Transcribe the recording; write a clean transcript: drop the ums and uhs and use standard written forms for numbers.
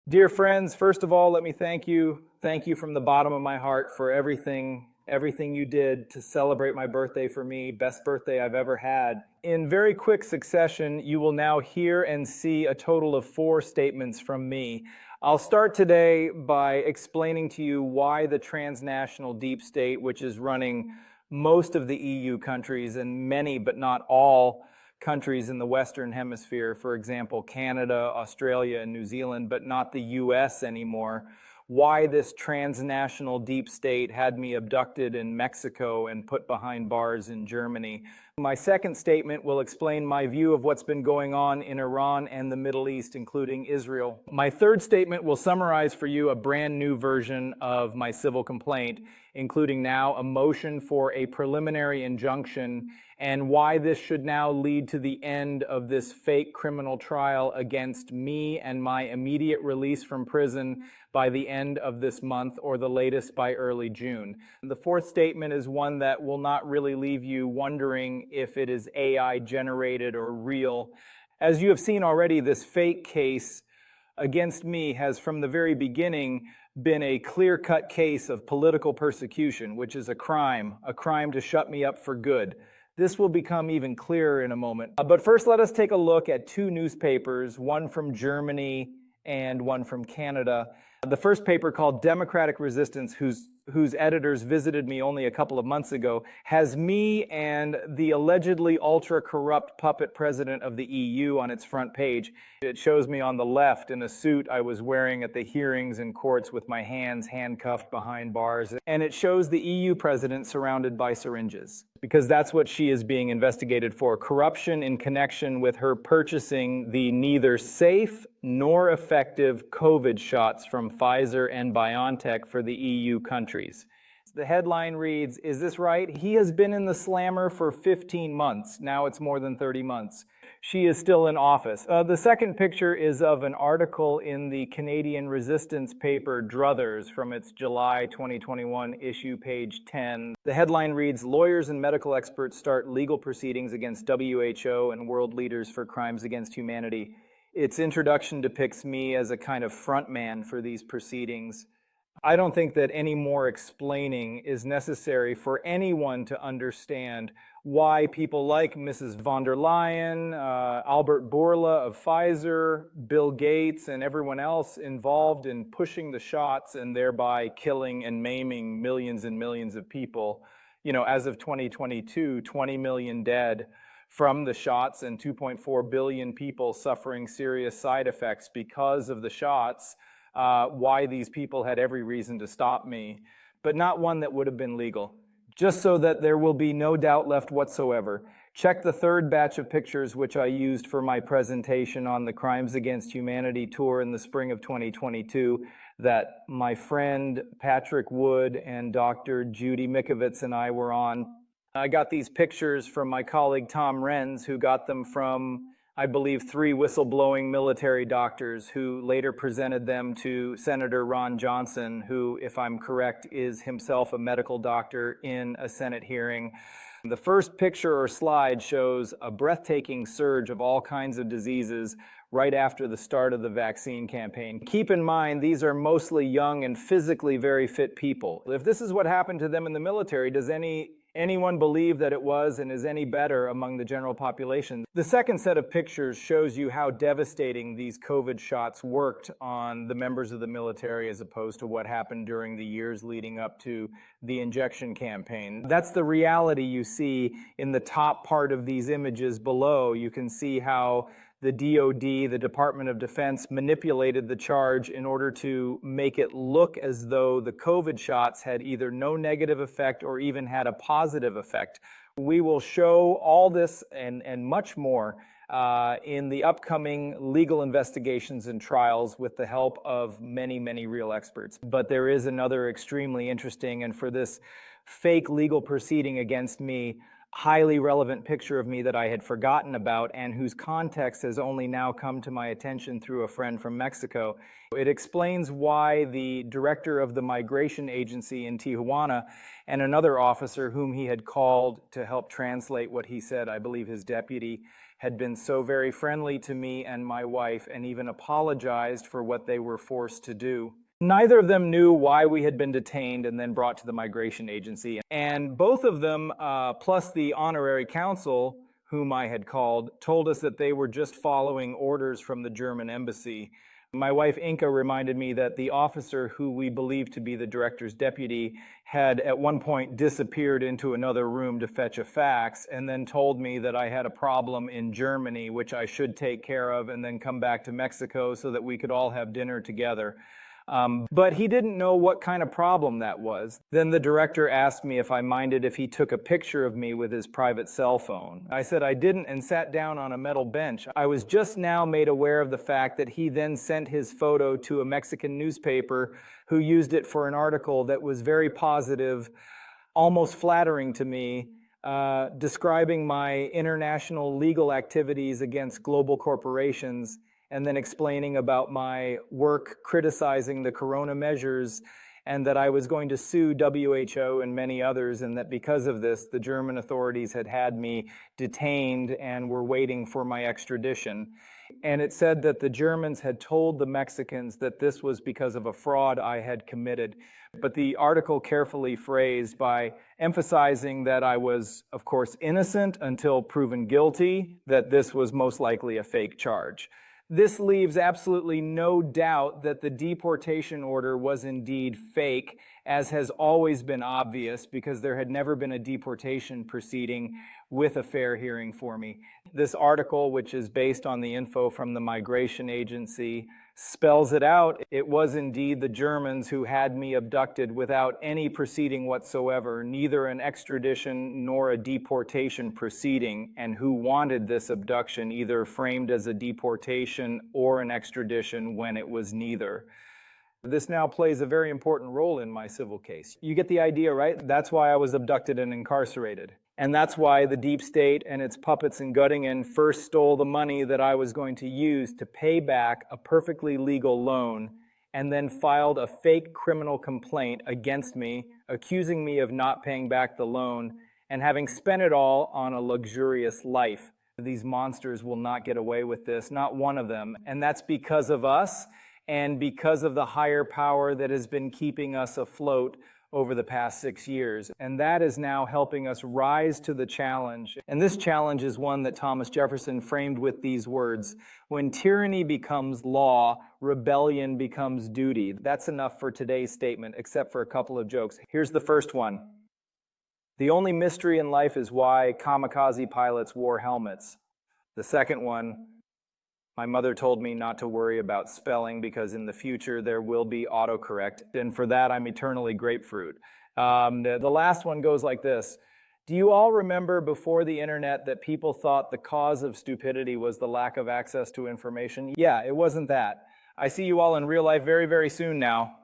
Dear friends, first of all, let me thank you. Thank you from the bottom of my heart for everything you did to celebrate my birthday for me. Best birthday I've ever had. In very quick succession, you will now hear and see a total of 4 statements from me. I'll start today by explaining to you why the transnational deep state, which is running most of the EU countries and many but not all countries in the Western Hemisphere, for example, Canada, Australia, and New Zealand, but not the US anymore, why this transnational deep state had me abducted in Mexico and put behind bars in Germany. My second statement will explain my view of what's been going on in Iran and the Middle East, including Israel. My third statement will summarize for you a brand new version of my civil complaint, including now a motion for a preliminary injunction and why this should now lead to the end of this fake criminal trial against me and my immediate release from prison by the end of this month or the latest by early June. The fourth statement is one that will not really leave you wondering if it is AI generated or real. As you have seen already, this fake case against me has from the very beginning been a clear-cut case of political persecution, which is a crime to shut me up for good. This will become even clearer in a moment. But first, let us take a look at 2 newspapers, one from Germany and one from Canada. The first paper, called Democratic Resistance, whose editors visited me only a couple of months ago, has me and the allegedly ultra-corrupt puppet president of the EU on its front page. It shows me on the left in a suit I was wearing at the hearings in courts with my hands handcuffed behind bars. And it shows the EU president surrounded by syringes, because that's what she is being investigated for: corruption in connection with her purchasing the neither safe nor effective COVID shots from Pfizer and BioNTech for the EU countries. The headline reads, "Is this right? He has been in the slammer for 15 months. Now it's more than 30 months. She is still in office." The second picture is of an article in the Canadian resistance paper Druthers from its July 2021 issue, page 10. The headline reads, "Lawyers and medical experts start legal proceedings against WHO and world leaders for crimes against humanity." Its introduction depicts me as a kind of front man for these proceedings. I don't think that any more explaining is necessary for anyone to understand why people like Mrs. von der Leyen, Albert Bourla of Pfizer, Bill Gates, and everyone else involved in pushing the shots and thereby killing and maiming millions and millions of people. You know, as of 2022, 20 million dead from the shots and 2.4 billion people suffering serious side effects because of the shots. Why these people had every reason to stop me, but not one that would have been legal. Just so that there will be no doubt left whatsoever, check the third batch of pictures which I used for my presentation on the Crimes Against Humanity tour in the spring of 2022 that my friend Patrick Wood and Dr. Judy Mikovits and I were on. I got these pictures from my colleague Tom Renz, who got them from, I believe, 3 whistleblowing military doctors who later presented them to Senator Ron Johnson, who, if I'm correct, is himself a medical doctor in a Senate hearing. The first picture or slide shows a breathtaking surge of all kinds of diseases right after the start of the vaccine campaign. Keep in mind, these are mostly young and physically very fit people. If this is what happened to them in the military, does anyone believe that it was and is any better among the general population? The second set of pictures shows you how devastating these COVID shots worked on the members of the military as opposed to what happened during the years leading up to the injection campaign. That's the reality you see in the top part of these images below. You can see how the DoD, the Department of Defense, manipulated the charge in order to make it look as though the COVID shots had either no negative effect or even had a positive effect. We will show all this and much more in the upcoming legal investigations and trials with the help of many, many real experts. But there is another extremely interesting, and for this fake legal proceeding against me, highly relevant picture of me that I had forgotten about and whose context has only now come to my attention through a friend from Mexico. It explains why the director of the migration agency in Tijuana and another officer whom he had called to help translate what he said, I believe his deputy, had been so very friendly to me and my wife and even apologized for what they were forced to do. Neither of them knew why we had been detained and then brought to the migration agency. And both of them, plus the honorary counsel, whom I had called, told us that they were just following orders from the German embassy. My wife Inka reminded me that the officer who we believed to be the director's deputy had at one point disappeared into another room to fetch a fax and then told me that I had a problem in Germany which I should take care of and then come back to Mexico so that we could all have dinner together. But he didn't know what kind of problem that was. Then the director asked me if I minded if he took a picture of me with his private cell phone. I said I didn't and sat down on a metal bench. I was just now made aware of the fact that he then sent his photo to a Mexican newspaper who used it for an article that was very positive, almost flattering to me, describing my international legal activities against global corporations, and then explaining about my work criticizing the corona measures and that I was going to sue WHO and many others, and that because of this, the German authorities had me detained and were waiting for my extradition. And it said that the Germans had told the Mexicans that this was because of a fraud I had committed. But the article carefully phrased by emphasizing that I was, of course, innocent until proven guilty, that this was most likely a fake charge. This leaves absolutely no doubt that the deportation order was indeed fake, as has always been obvious because there had never been a deportation proceeding with a fair hearing for me. This article, which is based on the info from the migration agency, spells it out. It was indeed the Germans who had me abducted without any proceeding whatsoever, neither an extradition nor a deportation proceeding, and who wanted this abduction either framed as a deportation or an extradition when it was neither. This now plays a very important role in my civil case. You get the idea, right? That's why I was abducted and incarcerated. And that's why the deep state and its puppets in Göttingen first stole the money that I was going to use to pay back a perfectly legal loan, and then filed a fake criminal complaint against me, accusing me of not paying back the loan and having spent it all on a luxurious life. These monsters will not get away with this, not one of them. And that's because of us and because of the higher power that has been keeping us afloat over the past 6 years. And that is now helping us rise to the challenge. And this challenge is one that Thomas Jefferson framed with these words: when tyranny becomes law, rebellion becomes duty. That's enough for today's statement, except for a couple of jokes. Here's the first one. The only mystery in life is why kamikaze pilots wore helmets. The second one, my mother told me not to worry about spelling because in the future there will be autocorrect, and for that I'm eternally grapefruit. The last one goes like this. Do you all remember before the internet that people thought the cause of stupidity was the lack of access to information? Yeah, it wasn't that. I see you all in real life very, very soon now.